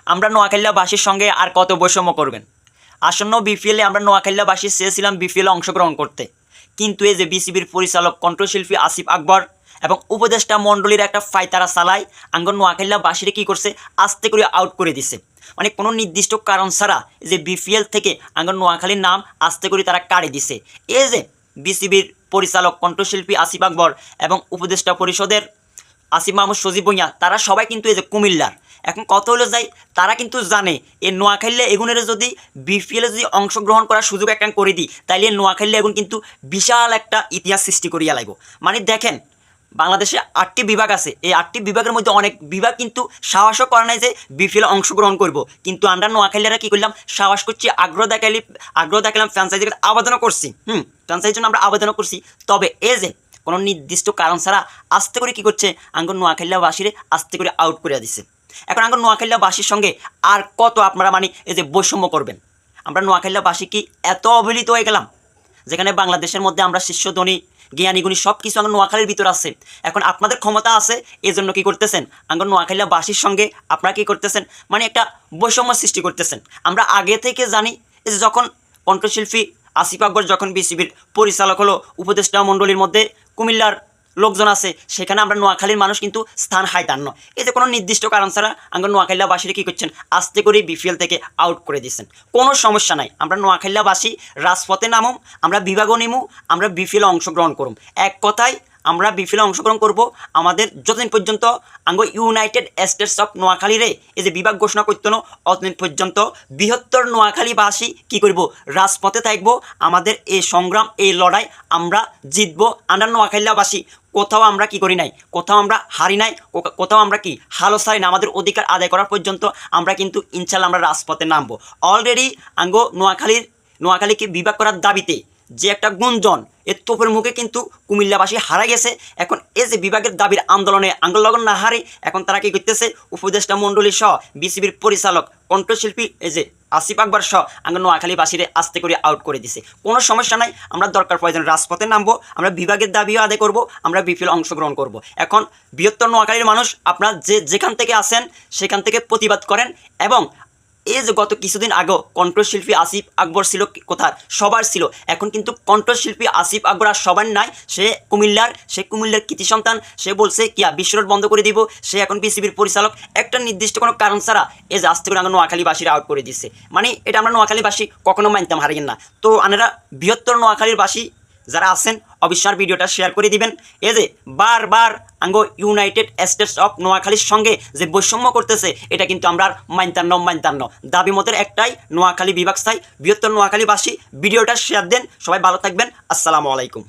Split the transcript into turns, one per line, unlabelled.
আমরা নোয়াখালীবাসীর সঙ্গে আর কত বৈষম্য করবেন? আসন্ন বিপিএলে আমরা নোয়াখালীবাসী চেয়েছিলাম বিপিএলে অংশগ্রহণ করতে, কিন্তু এই যে বিসিবির পরিচালক কণ্ঠশিল্পী আসিফ আকবর এবং উপদেষ্টা মণ্ডলীর একটা ফাইতারা চালায় আঙ্গন নোয়াখালীবাসীরে কী করছে, আস্তে করে আউট করে দিছে। মানে কোনো নির্দিষ্ট কারণ ছাড়া যে বিপিএল থেকে আঙ্গন নোয়াখালীর নাম আস্তে করে তারা কাড়ে দিছে। এই যে বিসিবির পরিচালক কণ্ঠশিল্পী আসিফ আকবর এবং উপদেষ্টা পরিষদের আসিফ মাহমুদ সজীব ভুঁইয়া, তারা সবাই কিন্তু এই যে কুমিল্লার। এখন কত হলো যাই, তারা কিন্তু জানে এই নোয়াখালী এগুনের যদি বিপিএলে যদি অংশগ্রহণ করার সুযোগ একটা করে দিই, তাইলে নোয়াখালী এগুন কিন্তু বিশাল একটা ইতিহাস সৃষ্টি করিয়া লাগব। মানে দেখেন, বাংলাদেশে 8টি বিভাগ আছে, এই 8টি বিভাগের মধ্যে অনেক বিভাগ কিন্তু সাহসও করে নাই যে বিপিএলে অংশগ্রহণ করব, কিন্তু আমরা নোয়াখালীরা কী করলাম, সাহস করছি, আগ্রহ দেখালাম, ফ্র্যাঞ্চাইজির আবেদনও করছি। ফ্র্যাঞ্চাইজির জন্য আমরা আবেদনও করছি। তবে এই যে কোনো নির্দিষ্ট কারণ ছাড়া আস্তে করে কী করছে, আঙ্গন নোয়াখালীবাসীরে আস্তে করে আউট করে দিছে। এখন আঙ্গন নোয়াখালীবাসীর সঙ্গে আর কত আপনারা মানে এই যে বৈষম্য করবেন? আমরা নোয়াখালীবাসী কি এত অবহেলিত হয়ে গেলাম, যেখানে বাংলাদেশের মধ্যে আমরা শিষ্যধনী জ্ঞানীগুণী সব কিছু আঙ্গন নোয়াখালীর ভিতর আছে। এখন আপনাদের ক্ষমতা আছে, এই জন্য কী করতেছেন, আঙ্গন নোয়াখালীবাসীর সঙ্গে আপনারা কী করতেছেন, মানে একটা বৈষম্য সৃষ্টি করতেছেন। আমরা আগে থেকে জানি যে যখন কণ্ঠশিল্পী আসিফ আকবর যখন বিসিবির পরিচালক হলো, উপদেষ্টা মণ্ডলীর মধ্যে কুমিল্লার লোকজন আছে, সেখানে আমরা নোয়াখালীর মানুষ কিন্তু স্থান হাইতান না। এই যে কোনো নির্দিষ্ট কারণ ছাড়া আমরা নোয়াখালীবাসীরা কী করছেন, আস্তে করে বিপিএল থেকে আউট করে দিচ্ছেন। কোনো সমস্যা নাই, আমরা নোয়াখালীবাসী রাজপথে নামুম, আমরা বিভাগও নিমু, আমরা বিপিএলে অংশগ্রহণ করুম। এক কথায় আমরা বিপিএলে অংশগ্রহণ করব। আমাদের যতদিন পর্যন্ত ইউনাইটেড স্টেটস অফ নোয়াখালীরে এই যে বিভাগ ঘোষণা করতো না, অতদিন পর্যন্ত বৃহত্তর নোয়াখালীবাসী কী করব, রাজপথে থাকব। আমাদের এই সংগ্রাম, এই লড়াই আমরা জিতব। আমরা নোয়াখালীবাসী কোথাও আমরা কি করি নাই, কোথাও আমরা হারি নাই, কোথাও আমরা কি হালো ছাড়ি না। আমাদের অধিকার আদায় করার পর্যন্ত আমরা কিন্তু ইনশাল্লাহ আমরা রাজপথে নামবো। অলরেডি নোয়াখালীকে বিভাগ করার দাবিতে যে একটা গুঞ্জন, এর তোপের মুখে কিন্তু কুমিল্লাবাসী হারা গেছে। এখন এই যে বিভাগের দাবির আন্দোলনে আন্দোলন না হারে এখন তারা কী করতেছে, উপদেষ্টা মণ্ডলী সহ বিসিবির পরিচালক কণ্ঠশিল্পী এই যে আসিফ আকবর সহ আঙ্গন নোয়াখালীবাসীরে আস্তে করে আউট করে দিছে। কোনো সমস্যা নাই, আমরা দরকার প্রয়োজন রাজপথে নামবো, আমরা বিভাগের দাবিও আদায় করব, আমরা বিপিএল অংশগ্রহণ করব। এখন বৃহত্তর নোয়াখালীর মানুষ আপনারা যেখান থেকে আসেন সেখান থেকে প্রতিবাদ করেন। এবং এই যে গত কিছুদিন আগেও কণ্ঠশিল্পী আসিফ আকবর ছিল কোথার, সবার ছিল। এখন কিন্তু কণ্ঠশিল্পী আসিফ আকবর আর সবার নাই, সে কুমিল্লার কৃতি সন্তান। সে বলছে কি বিশ্বরোড বন্ধ করে দিব। সে এখন বিসিবির পরিচালক। একটা নির্দিষ্ট কোনো কারণ ছাড়া এই যে আস্তে করে আমরা নোয়াখালীবাসীরা আউট করে দিচ্ছে। মানে এটা আমরা নোয়াখালীবাসী কখনো মানতাম হারিয়েন না। তো আনারা বৃহত্তর নোয়াখালীবাসী যারা আছেন অবশ্যই ভিডিওটা শেয়ার করে দিবেন। এই যে বারবার ইউনাইটেড স্টেটস অফ নোয়াখালীর সঙ্গে যে বৈষম্য করতেছে, এটা কিন্তু আমরা মানতাম না। দাবি মতের একটাই, নোয়াখালী বিভাগ চাই, বৃহত্তর নোয়াখালীবাসী। ভিডিওটা শেয়ার দেন। সবাই ভালো থাকবেন। আসসালামু আলাইকুম।